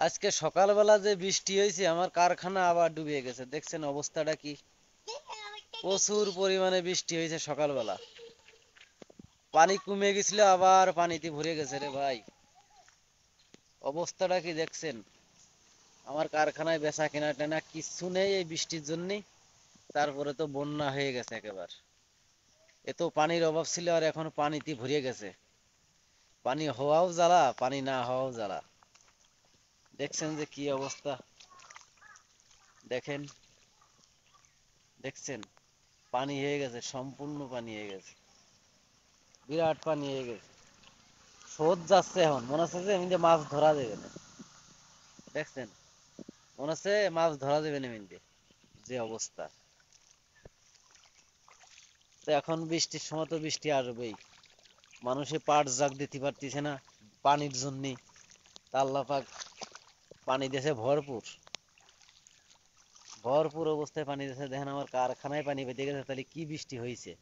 আজকে সকালবেলা যে বৃষ্টি হয়েছে আমার কারখানা আবার ডুবে গেছে, দেখছেন অবস্থাটা কি? প্রচুর পরিমাণে বৃষ্টি হয়েছে সকালবেলা। পানি কমে গেছিল, আবার পানিতে ভরে গেছে রে ভাই। অবস্থাটা কি দেখছেন? আমার কারখানায় বেচা কেনা টেনা কিচ্ছু নেই এই বৃষ্টির জন্যই। তারপরে তো বন্যা হয়ে গেছে একেবারে। এত পানির অভাব ছিল আর এখন পানিতে ভরে গেছে। পানি হওয়াও জ্বালা, পানি না হওয়াও জ্বালা। দেখছেন যে কি অবস্থা? দেখেন, দেখছেন? পানি হয়ে গেছে, সম্পূর্ণ পানি হয়ে গেছে, বিরাট পানি হয়ে গেছে। স্রোত যাচ্ছে, এখন মনে হচ্ছে যে এমনি মাছ ধরা যাবে না। দেখছেন? মনে হচ্ছে মাছ ধরা যাবে না এমনি, যে অবস্থা। তো এখন বৃষ্টির সময় তো বৃষ্টি আসবেই। মানুষে পাট জাগ দিতে পারতেছে না পানির জন্য। আল্লাহ পাক পানি দিয়েছে ভরপুর, ভরপুর অবস্থায় পানি দিয়েছে। দেখেন আমার কারখানায় পানি পেতে গেছে, তাহলে কি বৃষ্টি হয়েছে।